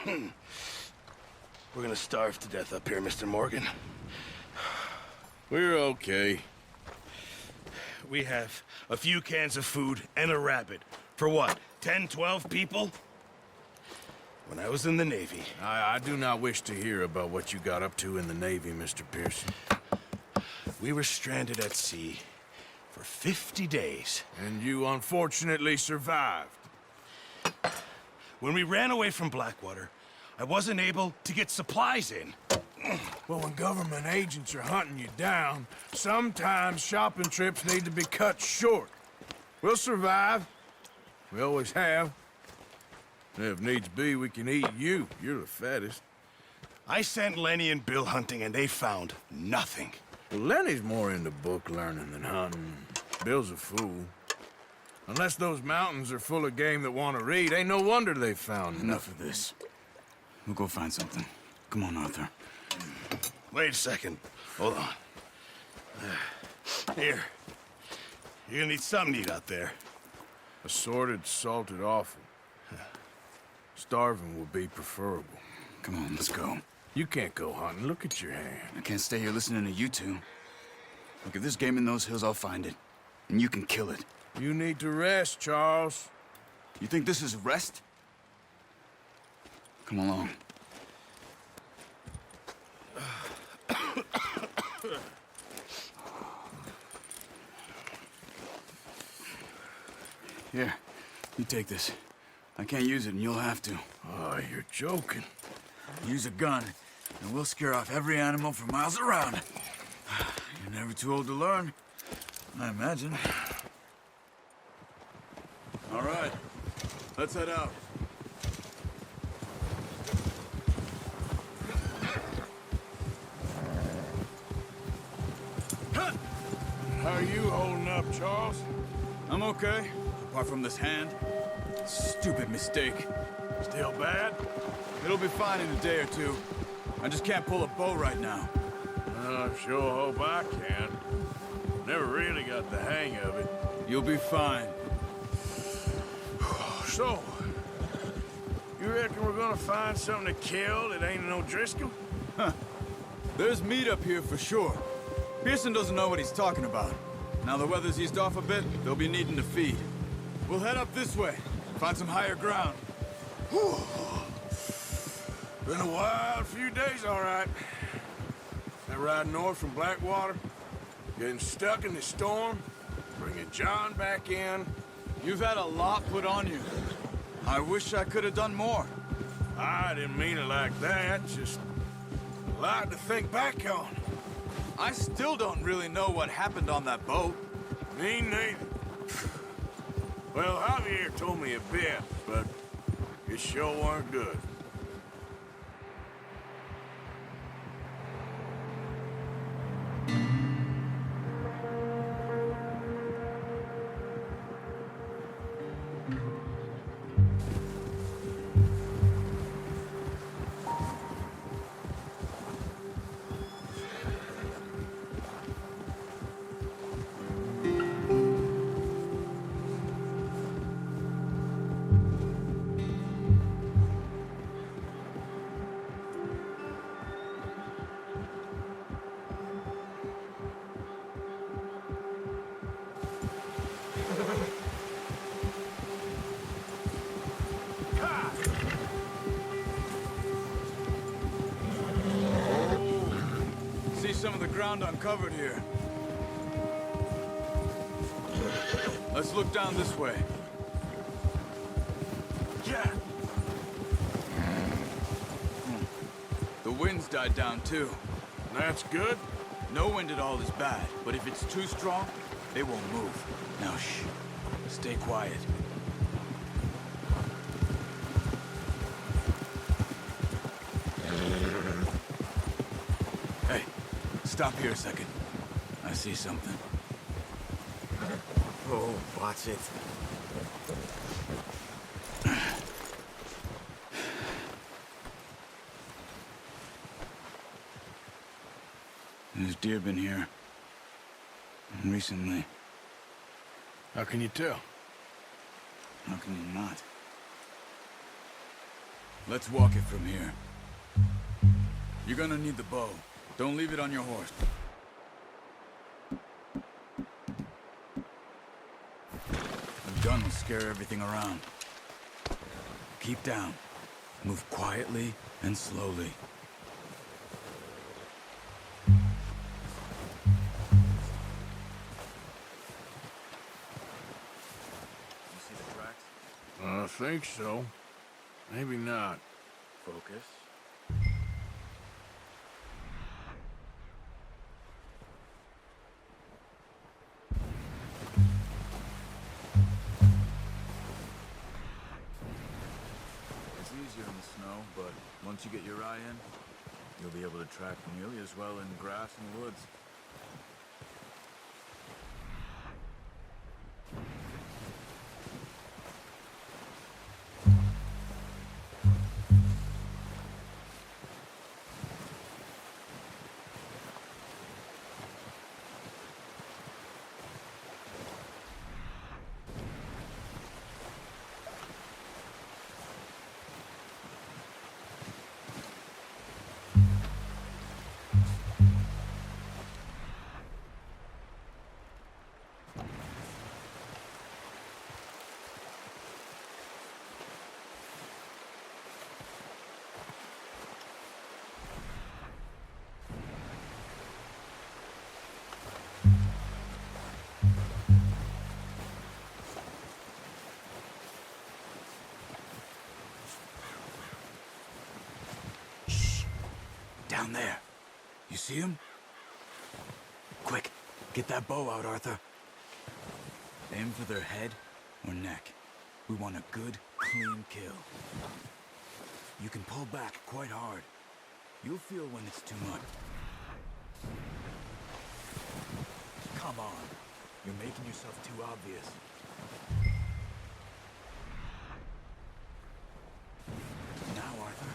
We're gonna starve to death up here, Mr. Morgan. We're okay. We have a few cans of food and a rabbit. For what, 10, 12 people? When I was in the Navy... I do not wish to hear about what you got up to in the Navy, Mr. Pearson. We were stranded at sea for 50 days. And you unfortunately survived. When we ran away from Blackwater, I wasn't able to get supplies in. Well, when government agents are hunting you down, sometimes shopping trips need to be cut short. We'll survive. We always have. And if needs be, we can eat you. You're the fattest. I sent Lenny and Bill hunting, and they found nothing. Well, Lenny's more into book learning than hunting. Bill's a fool. Unless those mountains are full of game that want to read, ain't no wonder they found Enough of this. We'll go find something. Come on, Arthur. Wait a second. Hold on. Here. You're gonna need something to eat out there. Assorted, salted offal. Starving would be preferable. Come on, let's go. You can't go hunting. Look at your hand. I can't stay here listening to you two. Look, if there's game in those hills, I'll find it. And you can kill it. You need to rest, Charles. You think this is rest? Come along. Here, you take this. I can't use it, and you'll have to. Oh, you're joking. Use a gun, and we'll scare off every animal for miles around. You're never too old to learn, I imagine. All right, let's head out. How are you holding up, Charles? I'm okay, apart from this hand. Stupid mistake. Still bad? It'll be fine in a day or two. I just can't pull a bow right now. I sure hope I can. Never really got the hang of it. You'll be fine. So, you reckon we're gonna find something to kill that ain't no Driscoll? There's meat up here for sure. Pearson doesn't know what he's talking about. Now the weather's eased off a bit, they'll be needing to feed. We'll head up this way, find some higher ground. Whew. Been a wild few days, all right. That ride north from Blackwater, getting stuck in the storm, bringing John back in. You've had a lot put on you. I wish I could have done more. I didn't mean it like that, just a lot to think back on. I still don't really know what happened on that boat. Me neither. Well, Javier told me a bit, but it sure weren't good. See some of the ground uncovered here. Let's look down this way. Yeah. The wind's died down too. That's good. No wind at all is bad, but if it's too strong, they won't move. Now shh. Stay quiet. Hey, stop here a second. I see something. Oh, watch it. There's deer been here. Recently. How can you tell? How can you not? Let's walk it from here. You're gonna need the bow. Don't leave it on your horse. The gun will scare everything around. Keep down. Move quietly and slowly. You see the tracks? I think so. Maybe not. Focus. It's easier in the snow, but once you get your eye in, you'll be able to track nearly as well in grass and woods. Down there. You see him? Quick, get that bow out, Arthur. Aim for their head or neck. We want a good, clean kill. You can pull back quite hard. You'll feel when it's too much. Come on. You're making yourself too obvious. Now, Arthur.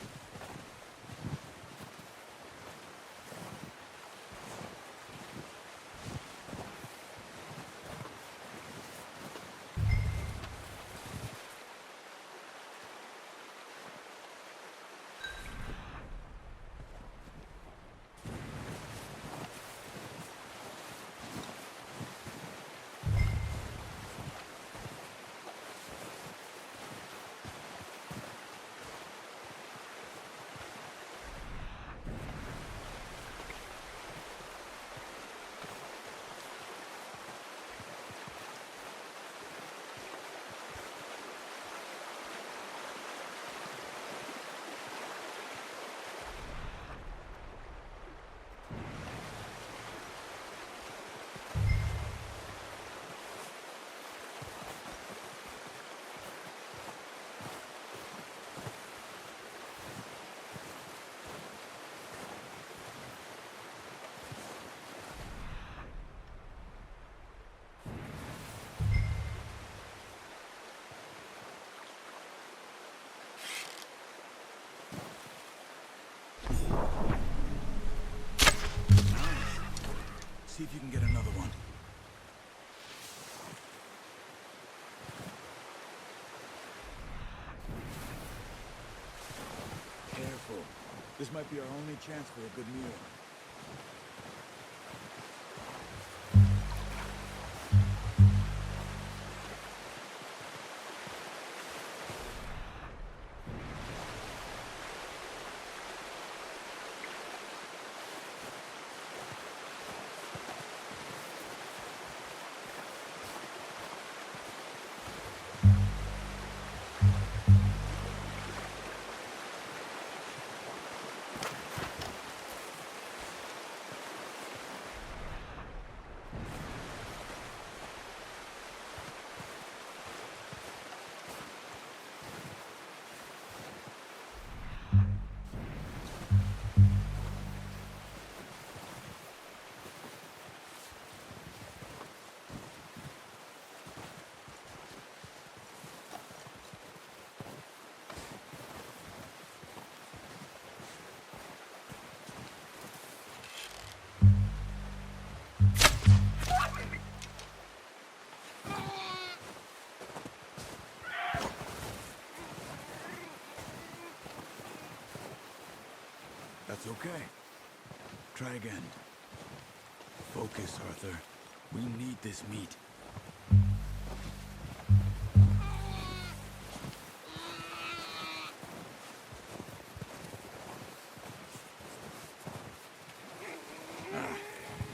See if you can get another one. Careful. This might be our only chance for a good meal. It's okay. Try again. Focus, Arthur. We need this meat.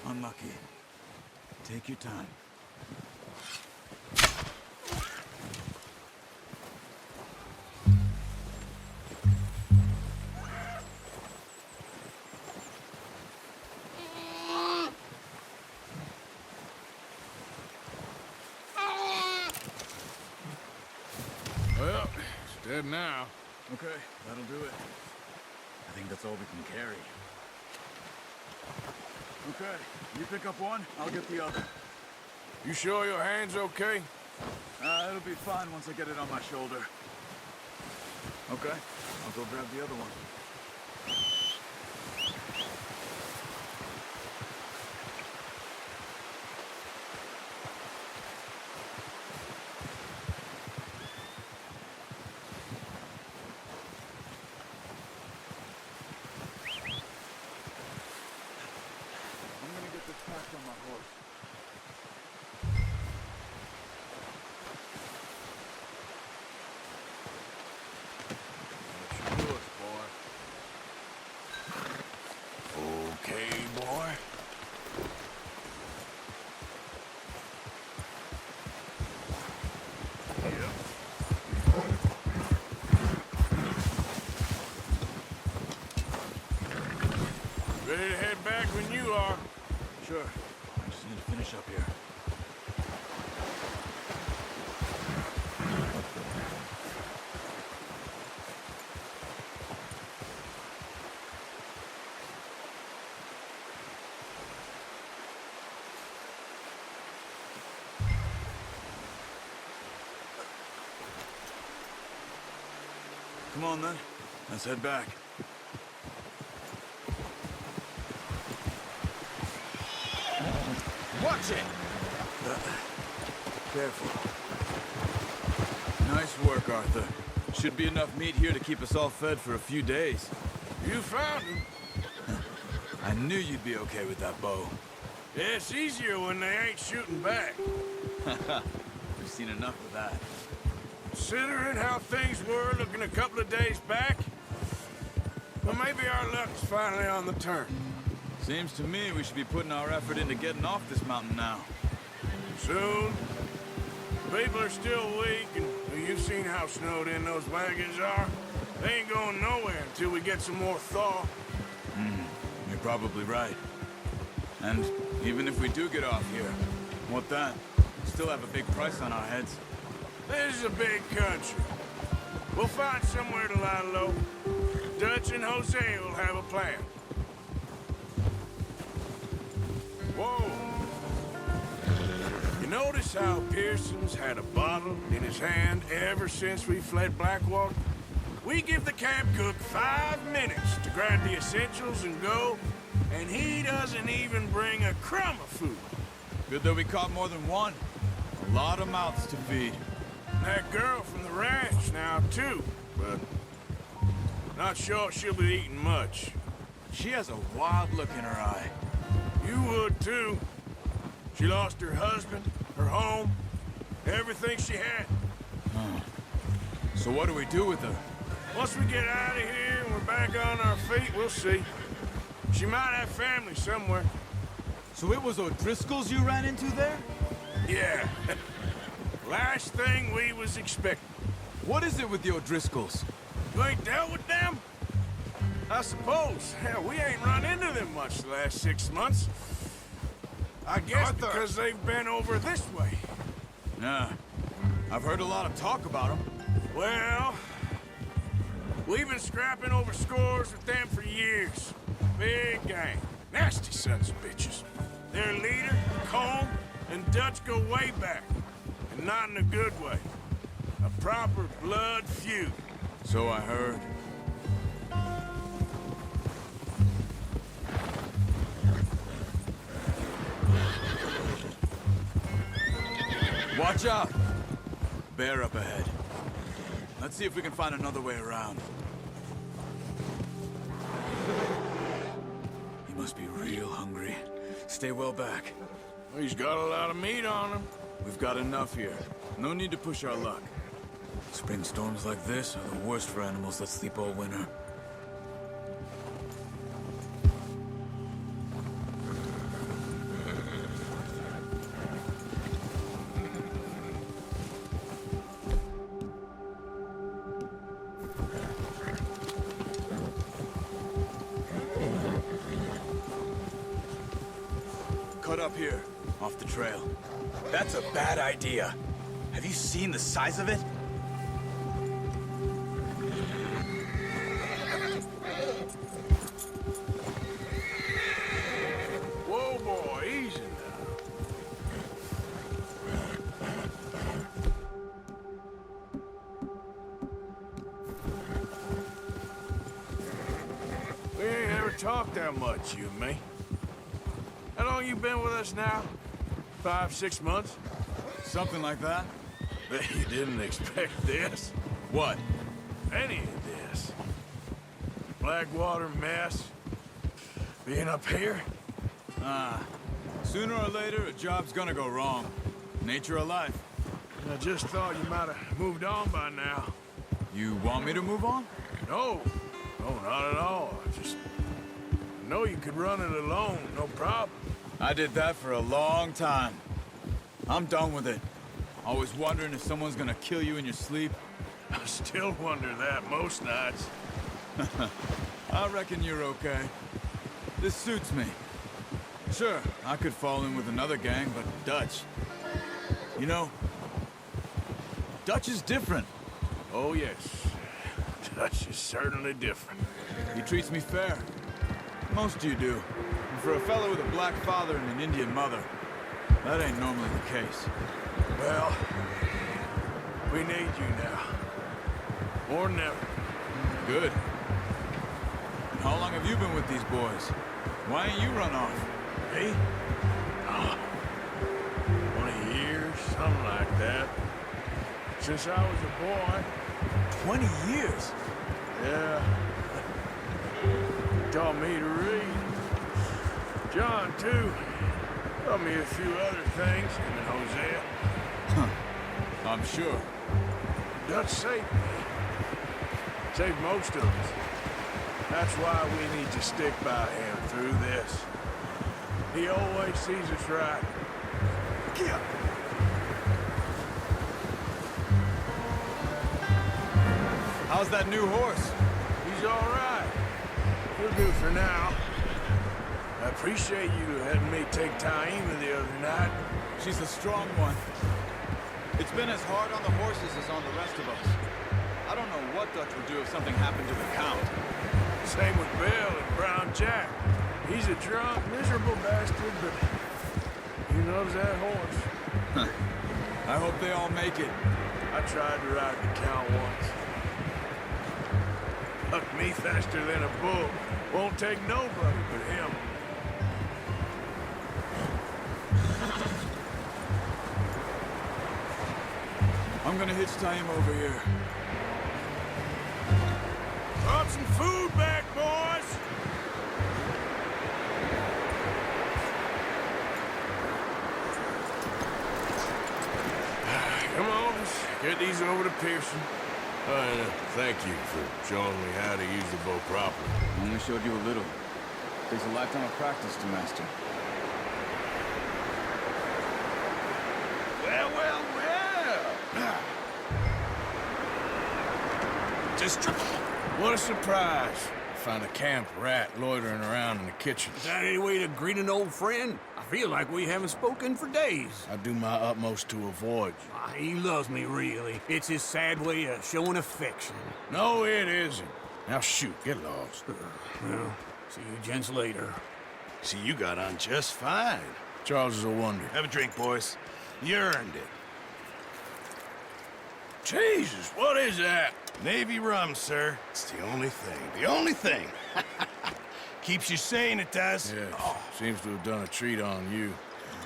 Unlucky. Take your time. Well, it's dead now. Okay, that'll do it. I think that's all we can carry. Okay, you pick up one, I'll get the other. You sure your hand's okay? It'll be fine once I get it on my shoulder. Okay, I'll go grab the other one. I'm gonna get this packed on my horse. Let's do it, boy. Okay, boy. Ready to head back when you are. Sure. I just need to finish up here. Come on then. Let's head back. Watch it! Careful. Nice work, Arthur. Should be enough meat here to keep us all fed for a few days. You found him. I knew you'd be okay with that bow. Yeah, it's easier when they ain't shooting back. We've seen enough of that. Considering how things were looking a couple of days back, well, maybe our luck's finally on the turn. Seems to me we should be putting our effort into getting off this mountain now. Soon. People are still weak, and well, you've seen how snowed in those wagons are. They ain't going nowhere until we get some more thaw. You're probably right. And even if we do get off here, what then? Still have a big price on our heads. This is a big country. We'll find somewhere to lie low. Dutch and Jose will have a plan. Whoa! You notice how Pearson's had a bottle in his hand ever since we fled Blackwater? We give the camp cook 5 minutes to grab the essentials and go, and he doesn't even bring a crumb of food. Good that we caught more than one. A lot of mouths to feed. That girl from the ranch now, too, but not sure she'll be eating much. She has a wild look in her eye. You would, too. She lost her husband, her home, everything she had. So what do we do with her? Once we get out of here and we're back on our feet, we'll see. She might have family somewhere. So it was O'Driscoll's you ran into there? Yeah. Last thing we was expecting. What is it with the O'Driscolls? You ain't dealt with them? I suppose. Hell, we ain't run into them much the last 6 months. I guess Arthur. because they've been over this way. Nah. I've heard a lot of talk about them. Well, we've been scrapping over scores with them for years. Big gang. Nasty sons of bitches. Their leader, Colm, and Dutch go way back. And not in a good way. A proper blood feud. So I heard. Watch out! Bear up ahead. Let's see if we can find another way around. must be real hungry. Stay well back. He's got a lot of meat on him. We've got enough here. No need to push our luck. Spring storms like this are the worst for animals that sleep all winter. Cut up here, off the trail. That's a bad idea. Have you seen the size of it? Whoa, boy, easy now. We ain't ever talked that much, you and me. How long you been with us now? 5, 6 months? Something like that? Bet you didn't expect this. What? Any of this. Blackwater mess. Being up here? Sooner or later, a job's gonna go wrong. Nature of life. I just thought you might have moved on by now. You want me to move on? No. No, not at all. I know you could run it alone, no problem. I did that for a long time. I'm done with it. Always wondering if someone's gonna kill you in your sleep. I still wonder that most nights. I reckon you're okay. This suits me. Sure, I could fall in with another gang, but Dutch... You know, Dutch is different. Oh, yes. Dutch is certainly different. He treats me fair. Most of you do. And for a fellow with a black father and an Indian mother, that ain't normally the case. Well, we need you now. More than ever. Good. And how long have you been with these boys? Why ain't you run off? Me? Oh, 20 years, something like that. Since I was a boy. 20 years? Yeah. Taught me to read. John, too. Taught me a few other things, and then Hosea. I'm sure. Dutch saved me. Saved most of us. That's why we need to stick by him through this. He always sees us right. Yeah. How's that new horse? He's all right. He'll do for now. I appreciate you letting me take Taima the other night. She's a strong one. It's been as hard on the horses as on the rest of us. I don't know what Dutch would do if something happened to the Count. Same with Bill and Brown Jack. He's a drunk, miserable bastard, but he loves that horse. I hope they all make it. I tried to ride the Count once. Bucked me faster than a bull. Won't take nobody but him. I'm gonna hitch Taima over here. Brought some food back, boys! Come on, let's get these over to Pearson. Thank you for showing me how to use the bow properly. I only showed you a little. Takes a lifetime of practice to master. Well, well, well! Just what a surprise. Found a camp rat loitering around in the kitchen. Is that any way to greet an old friend? I feel like we haven't spoken for days. I do my utmost to avoid you. He loves me, really. It's his sad way of showing affection. No, it isn't. Now shoot, get lost. Well, see you gents later. See, you got on just fine. Charles is a wonder. Have a drink, boys. You earned it. Jesus, what is that? Navy rum, sir. It's the only thing. The only thing. Keeps you sane, it does. Yes, seems to have done a treat on you.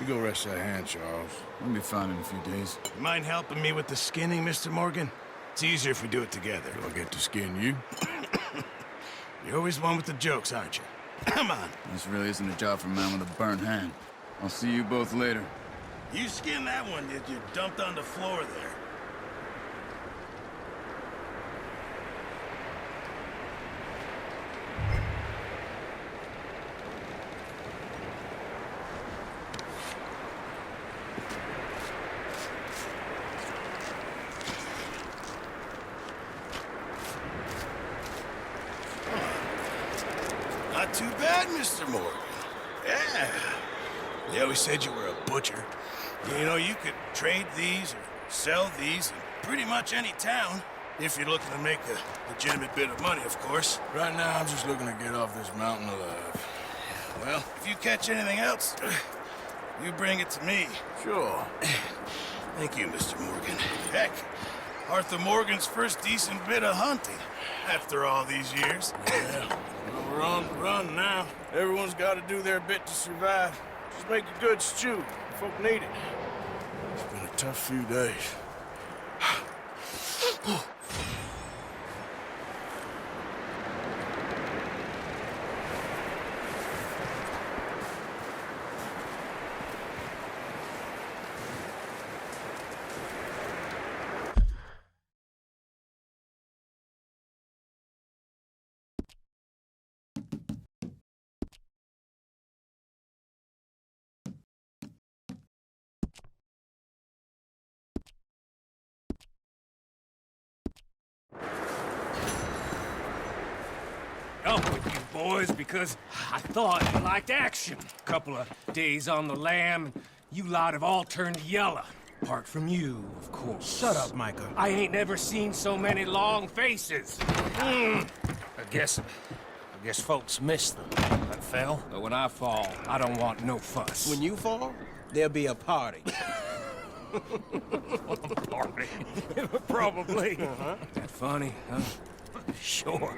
You go rest that hand, Charles. We'll be fine in a few days. You mind helping me with the skinning, Mr. Morgan? It's easier if we do it together. Do I get to skin you? You're always one with the jokes, aren't you? Come on. This really isn't a job for a man with a burnt hand. I'll see you both later. You skinned that one that you dumped on the floor there. Not too bad, Mr. Morgan. Yeah. They always said you were a butcher. You know, you could trade these or sell these in pretty much any town. If you're looking to make a legitimate bit of money, of course. Right now, I'm just looking to get off this mountain alive. Well, if you catch anything else, you bring it to me. Sure. Thank you, Mr. Morgan. Heck, Arthur Morgan's first decent bit of hunting after all these years. Yeah. Well, we're on the run now. Everyone's got to do their bit to survive. Just make a good stew. Folk need it. It's been a tough few days. Up with you boys because I thought you liked action. Couple of days on the lam, and you lot have all turned yellow. Apart from you, of course. Shut up, Micah. I ain't never seen so many long faces. I guess folks miss them. I fell, but when I fall, I don't want no fuss. When you fall, there'll be a party. Party. Probably. That funny, huh? Sure.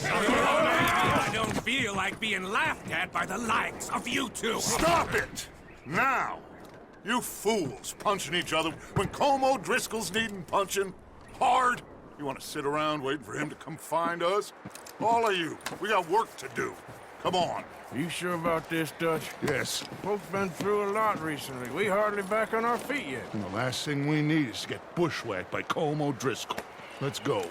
I don't feel like being laughed at by the likes of you two. Stop it! Now! You fools punching each other when Colm O'Driscoll's needing punching. Hard! You want to sit around waiting for him to come find us? All of you, we got work to do. Come on. You sure about this, Dutch? Yes. Folks been through a lot recently. We hardly back on our feet yet. And the last thing we need is to get bushwhacked by Colm O'Driscoll. Let's go.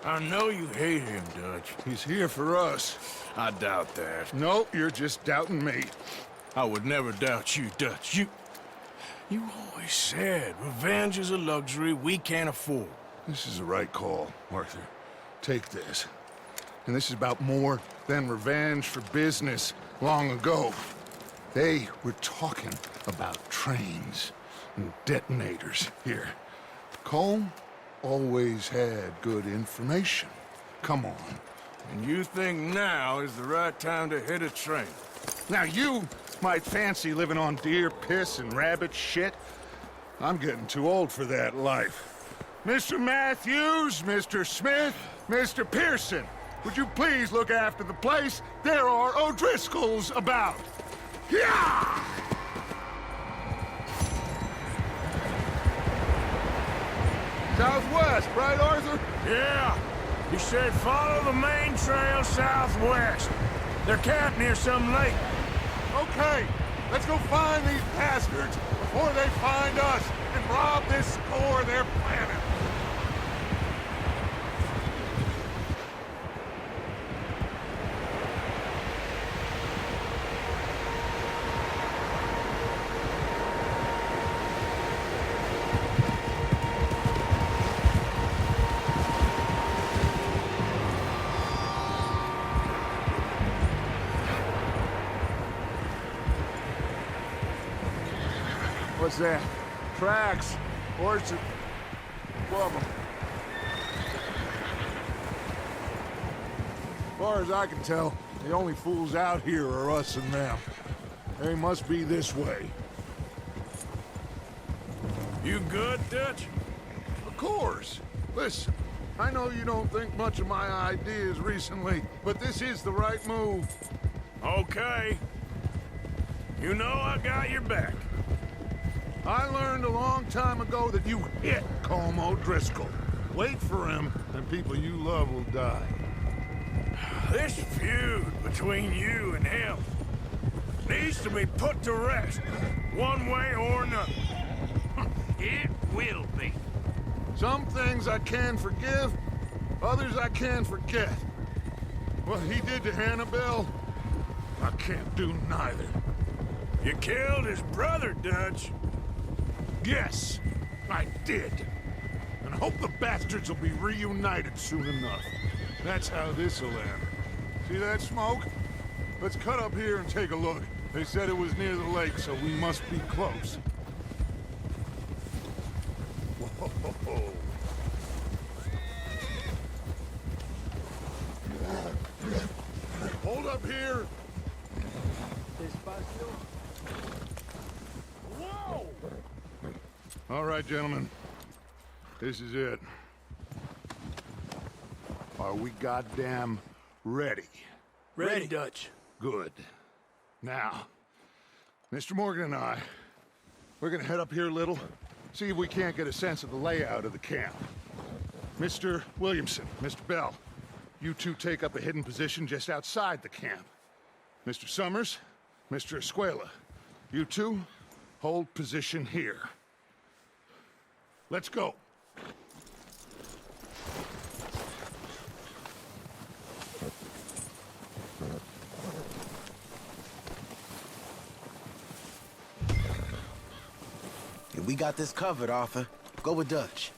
I know you hate him, Dutch. He's here for us. I doubt that. No, you're just doubting me. I would never doubt you, Dutch. You always said revenge is a luxury we can't afford. This is the right call, Arthur. Take this. And this is about more than revenge for business long ago. They were talking about trains and detonators here. Colm always had good information. Come on. And you think now is the right time to hit a train? Now you might fancy living on deer piss and rabbit shit. I'm getting too old for that life. Mr. Matthews, Mr. Smith, Mr. Pearson, would you please look after the place? There are O'Driscolls about. Yeah! Southwest, right, Arthur? Yeah. He said follow the main trail southwest. They're camped near some lake. Okay, let's go find these bastards before they find us and rob this core of their planet. What's that? Tracks. Horses. Club 'em. As far as I can tell, the only fools out here are us and them. They must be this way. You good, Dutch? Of course. Listen, I know you don't think much of my ideas recently, but this is the right move. Okay. You know I got your back. I learned a long time ago that you hit Colm O'Driscoll. Wait for him, and people you love will die. This feud between you and him needs to be put to rest, one way or another. It will be. Some things I can forgive, others I can forget. What he did to Annabelle, I can't do neither. You killed his brother, Dutch. Yes, I did. And I hope the bastards will be reunited soon enough. That's how this'll end. See that smoke? Let's cut up here and take a look. They said it was near the lake, so we must be close. Whoa. Hold up here. Whoa! All right, gentlemen. This is it. Are we goddamn ready? Ready, Dutch. Good. Now, Mr. Morgan and I, we're gonna head up here a little, see if we can't get a sense of the layout of the camp. Mr. Williamson, Mr. Bell, you two take up a hidden position just outside the camp. Mr. Summers, Mr. Escuela, you two hold position here. Let's go. We got this covered, Arthur. Go with Dutch.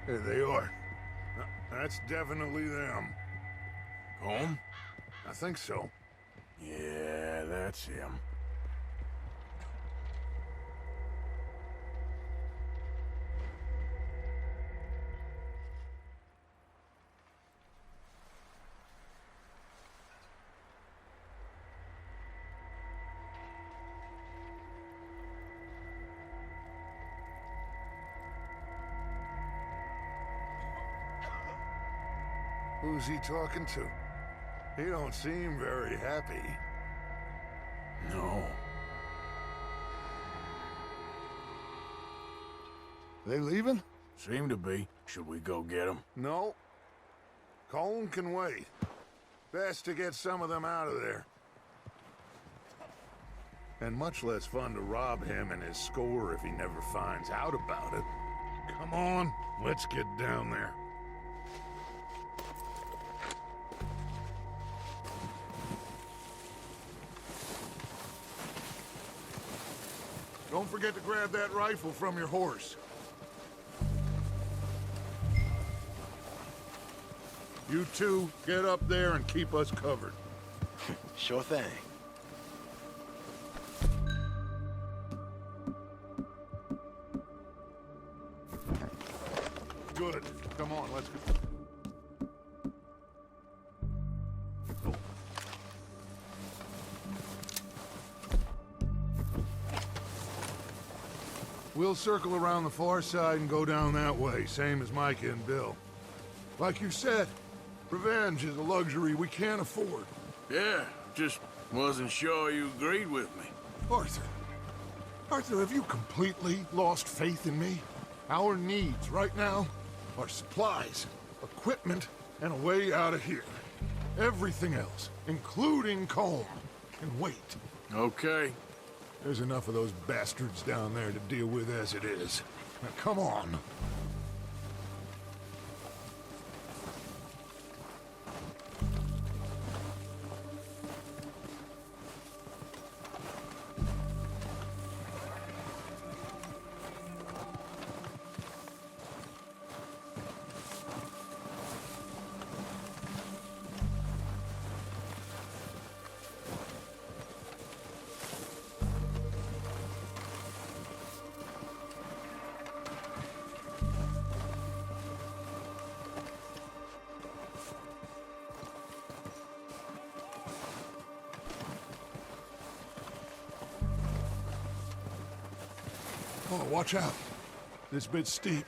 There they are. That's definitely them. Home? I think so. Yeah, that's him. Who's he talking to? He don't seem very happy. No. They leaving? Seem to be. Should we go get him? No. Colm can wait. Best to get some of them out of there. And much less fun to rob him and his score if he never finds out about it. Come on, let's get down there. Don't forget to grab that rifle from your horse. You two, get up there and keep us covered. Sure thing. Good. Come on, let's go. We'll circle around the far side and go down that way, same as Micah and Bill. Like you said, revenge is a luxury we can't afford. Yeah, just wasn't sure you agreed with me. Arthur. Arthur, have you completely lost faith in me? Our needs right now are supplies, equipment, and a way out of here. Everything else, including Colm, can wait. Okay. There's enough of those bastards down there to deal with as it is. Now, come on. Oh, watch out. This bit's steep.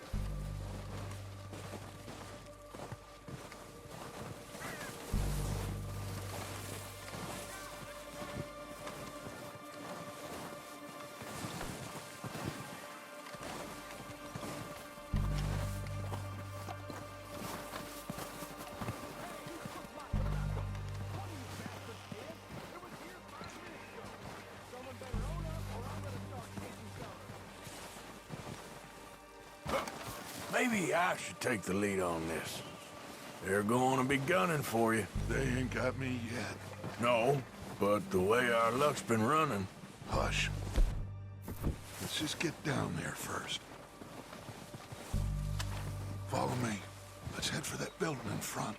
Maybe I should take the lead on this. They're going to be gunning for you. They ain't got me yet. No, but the way our luck's been running... Hush. Let's just get down there first. Follow me. Let's head for that building in front.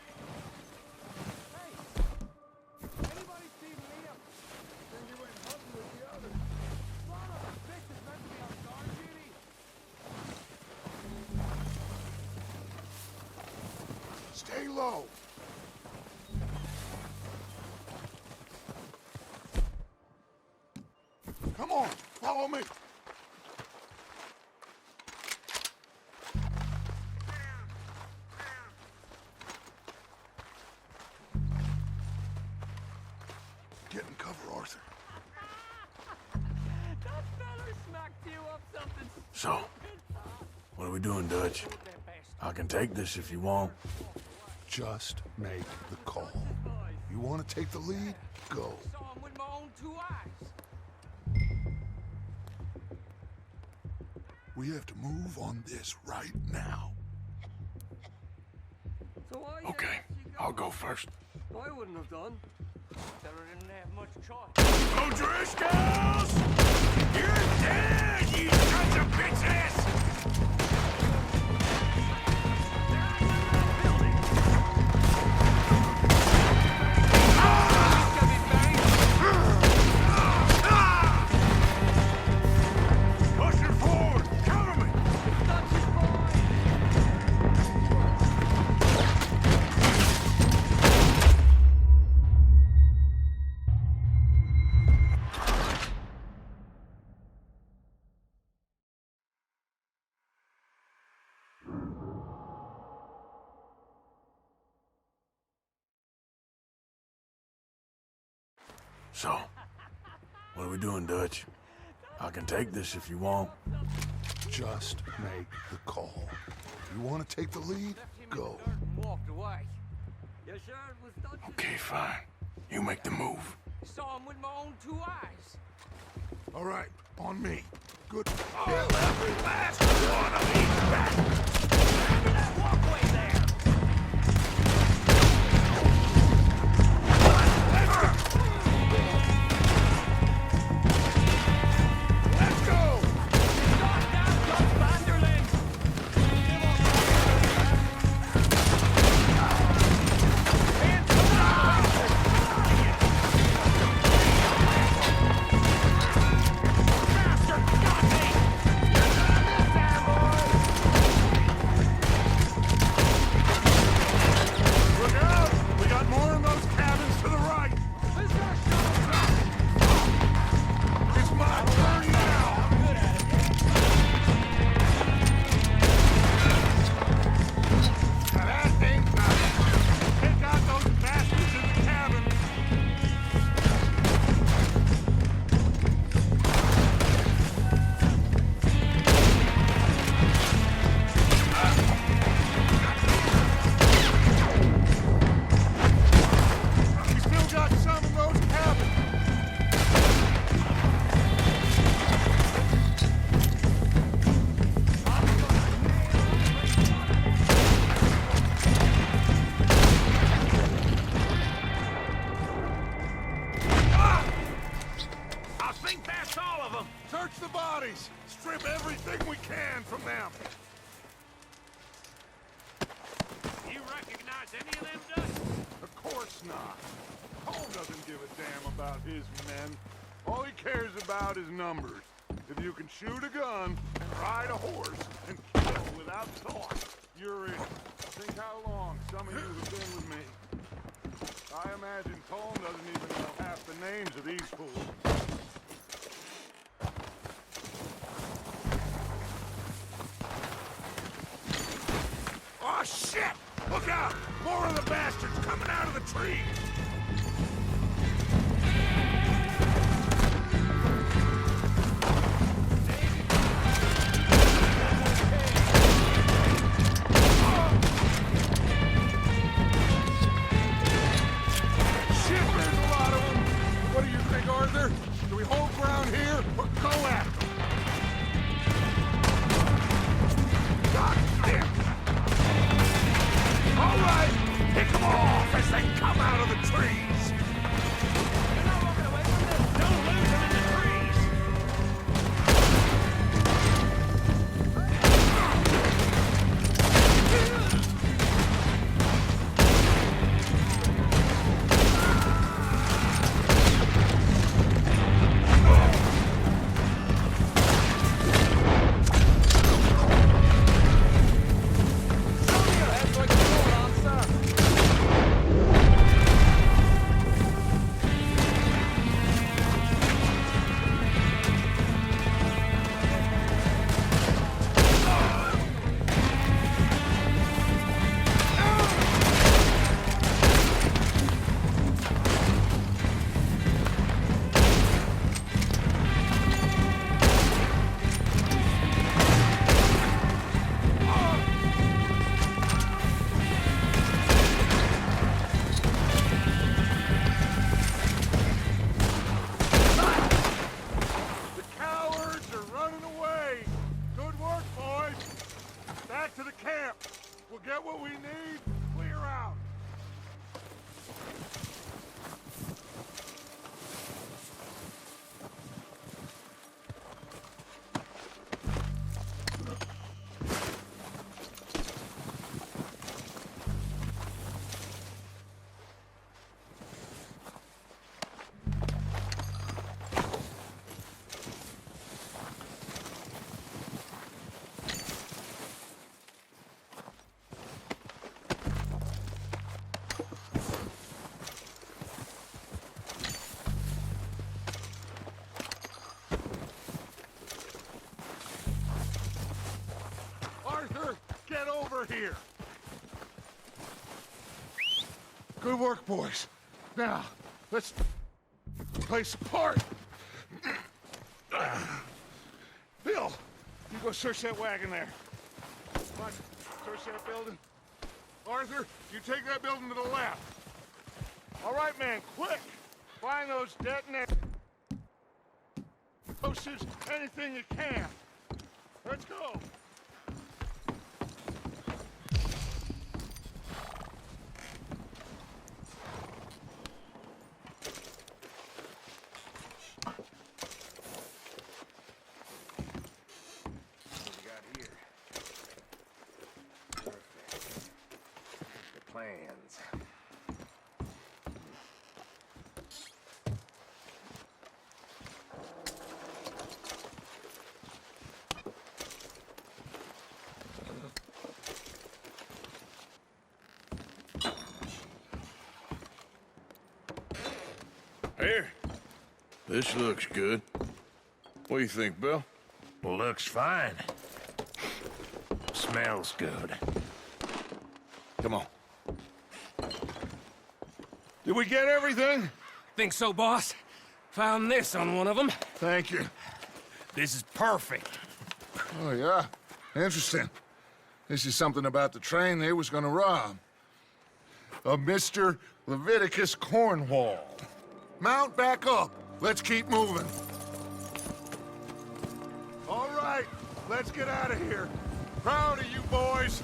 Stay low. Come on, follow me. Get in cover, Arthur. That feller smacked you up something. So, what are we doing, Dutch? I can take this if you want. Just make the call. You want to take the lead? Go. Saw him with my own 2 eyes. We have to move on this right now. So why you Okay, let you I'll go first. I wouldn't have done. Feller didn't have much choice. O'Driscolls! You're dead, you sons of bitches! So, what are we doing, Dutch? I can take this if you want. Just make the call. You want to take the lead? Go. And walked away. Yes, sir, it was Dutch's. Okay, fine. You make the move. Saw him with my own 2 eyes. All right, on me. Good. Kill every last one of these bastards! That walkway there. Let's go! Stop down, Dutch Vanderlyn. Look out! We got more in those cabins to the right! It's my turn now! Now that ain't nothing. Take out those bastards in the cabin! We still got some of those cabins! I think that's all of them! Search the bodies! Strip everything we can from them! You recognize any of them, Dutch? Of course not. Cole doesn't give a damn about his men. All he cares about is numbers. If you can shoot a gun and ride a horse and kill without thought, you're in. Think how long some of you have been with me. I imagine Colm doesn't even know half the names of these fools. here. Good work, boys. Now, let's place apart. Bill, you go search that wagon there. Come on, search that building. Arthur, you take that building to the left. All right, man, quick. Find those detonators, anything you can. Let's go. Plans. Here. This looks good. What do you think, Bill? Looks fine. Smells good. Come on. Did we get everything? Think so, boss? Found this on one of them. Thank you. This is perfect. Oh, yeah? Interesting. This is something about the train they was gonna rob. A Mr. Leviticus Cornwall. Mount back up. Let's keep moving. All right, let's get out of here. Proud of you boys.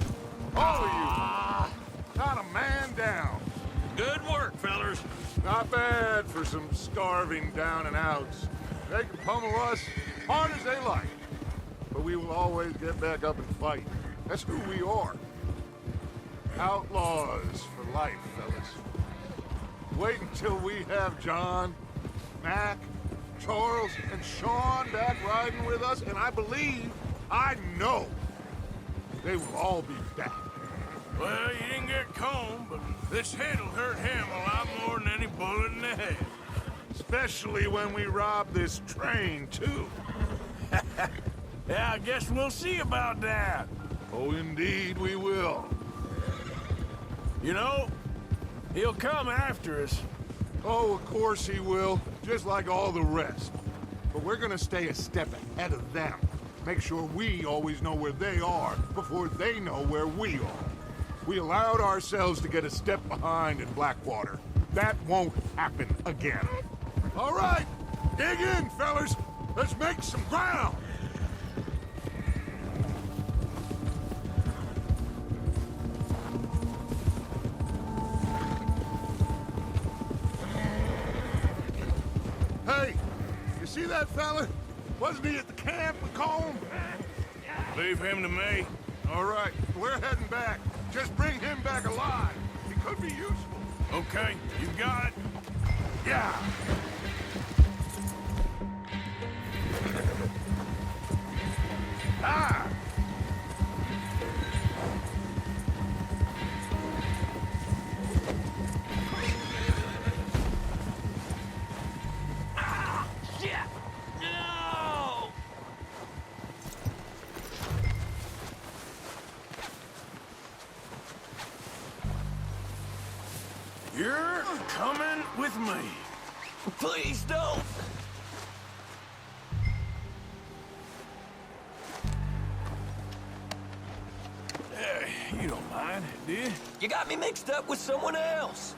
All of you. Not a man down. Good work, fellers. Not bad for some starving down and outs. They can pummel us hard as they like. But we will always get back up and fight. That's who we are. Outlaws for life, fellas. Wait until we have John, Mac, Charles, and Sean back riding with us, and I know, they will all be back. Well, you didn't get Combe, but this hit'll hurt him a lot more than any bullet in the head. Especially when we rob this train, too. Yeah, I guess we'll see about that. Oh, indeed we will. You know, he'll come after us. Oh, of course he will, just like all the rest. But we're gonna stay a step ahead of them. Make sure we always know where they are before they know where we are. We allowed ourselves to get a step behind in Blackwater. That won't happen again. All right, dig in, fellas. Let's make some ground. Hey, you see that fella? Wasn't he at the camp with Combe? Leave him to me. All right, we're heading back. Just bring him back alive. He could be useful. Okay, you got it. Yeah. Ah! Shit! No! You're coming with me. Please don't! You don't mind, do you? You got me mixed up with someone else.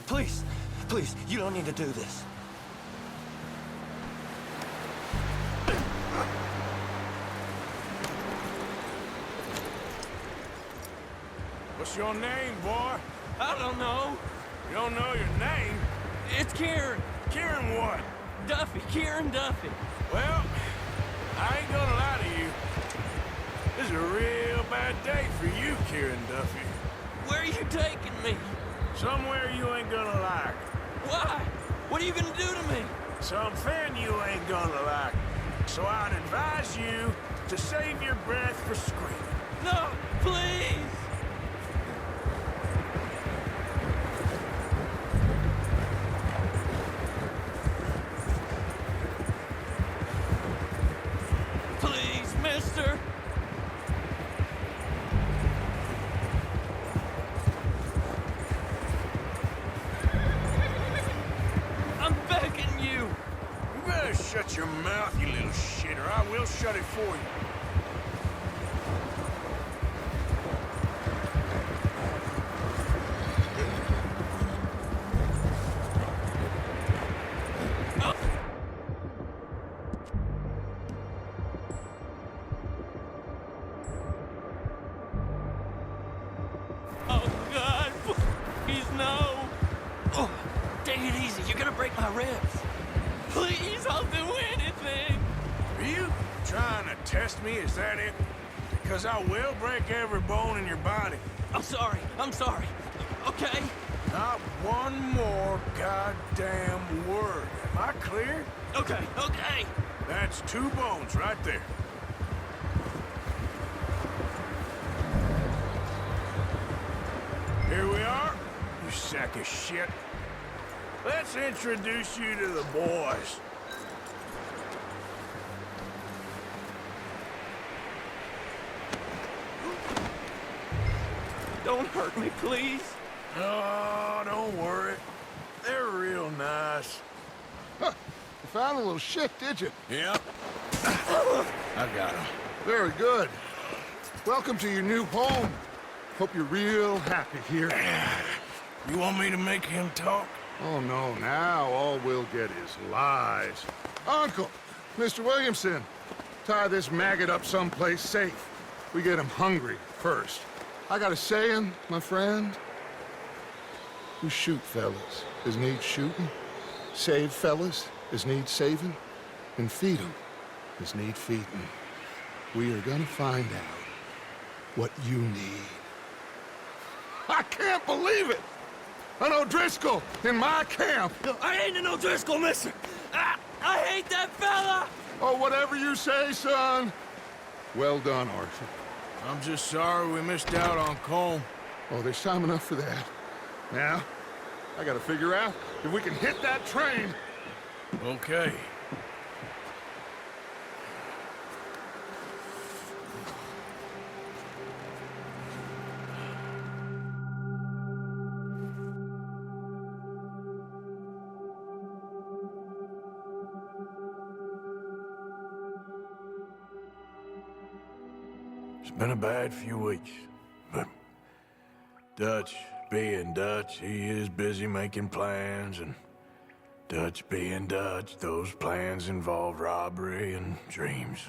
Please, please, you don't need to do this. What's your name, boy? I don't know. You don't know your name? It's Kieran. Kieran what? Duffy, Kieran Duffy. Well, I ain't gonna lie to you. This is a real bad day for you, Kieran Duffy. Where are you taking me? Somewhere you ain't gonna like. Why? What are you gonna do to me? Something you ain't gonna like. So I'd advise you to save your breath for screaming. No, please! mister! I'm begging you! You better shut your mouth, you little shit, or I will shut it for you. Oh, God! Please, no! Oh, take it easy. You're gonna break my ribs. Please, I'll do anything. Are you trying to test me? Is that it? Because I will break every bone in your body. I'm sorry. I'm sorry. Okay? Not one more goddamn word. Am I clear? Okay. Okay. That's 2 bones right there. Here we are, you sack of shit. Let's introduce you to the boys. Don't hurt me, please. Oh, don't worry. They're real nice. You found a little shit, did you? Yep. I got them. Very good. Welcome to your new home. Hope you're real happy here. You want me to make him talk? Oh, no, now all we'll get is lies. Uncle, Mr. Williamson, tie this maggot up someplace safe. We get him hungry first. I got a saying, my friend. We shoot fellas as need shooting, save fellas as need saving, and feed 'em as need feeding. We are gonna find out what you need. I can't believe it! An O'Driscoll in my camp! I ain't an O'Driscoll, mister. I hate that fella. Oh, whatever you say, son. Well done, Arthur. I'm just sorry we missed out on Colm. Oh, there's time enough for that. Now, I gotta figure out if we can hit that train. Okay. It's been a bad few weeks, but Dutch being Dutch, he is busy making plans, and Dutch being Dutch, those plans involve robbery and dreams.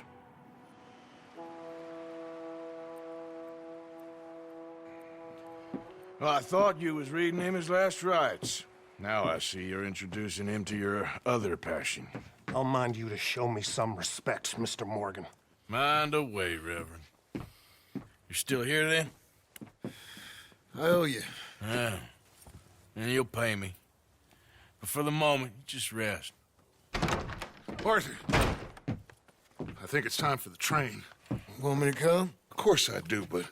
Well, I thought you was reading him his last rites. Now I see you're introducing him to your other passion. I'll mind you to show me some respect, Mr. Morgan. Mind away, Reverend. You still here, then? I owe you. Yeah. And you'll pay me. But for the moment, just rest. Arthur, I think it's time for the train. Want me to come? Of course I do, but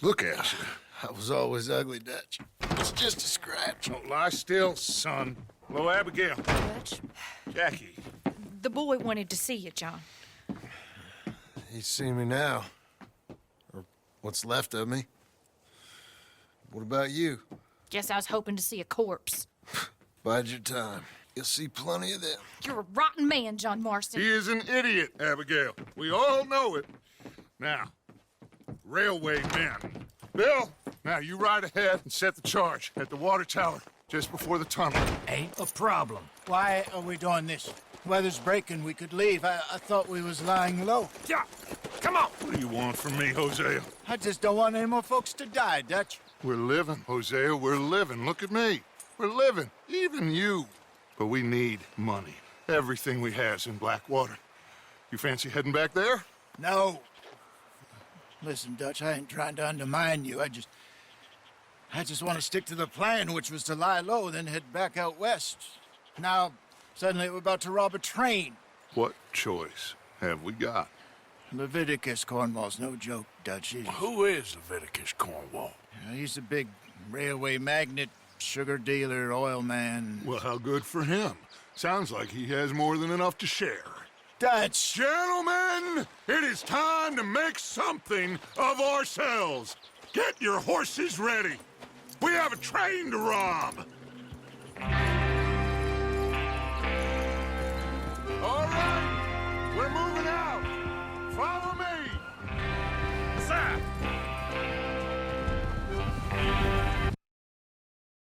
look at you. I was always ugly, Dutch. It's just a scratch. Don't lie still, son. Hello, Abigail. Dutch, Jackie. the boy wanted to see you, John. He's seen me now. Or what's left of me. What about you? Guess I was hoping to see a corpse. Bide your time. You'll see plenty of them. You're a rotten man, John Marston. He is an idiot, Abigail. We all know it. Now, railway men. Bill, now you ride ahead and set the charge at the water tower just before the tunnel. Ain't a problem. Why are we doing this? Weather's breaking. We could leave. I thought we was lying low. Yeah, come on. What do you want from me, Hosea? I just don't want any more folks to die, Dutch. We're living, Hosea. We're living. Look at me. We're living. Even you. But we need money. Everything we has in Blackwater. You fancy heading back there? No. Listen, Dutch, I ain't trying to undermine you. I just want to stick to the plan, which was to lie low, then head back out west. Now, suddenly we're about to rob a train. What choice have we got? Leviticus Cornwall's no joke, Dutch. Who is Leviticus Cornwall? He's a big railway magnate, sugar dealer, oil man. Well, how good for him. Sounds like he has more than enough to share. Dutch! Gentlemen, it is time to make something of ourselves. Get your horses ready. We have a train to rob. All right, we're moving out. Follow me. Sir,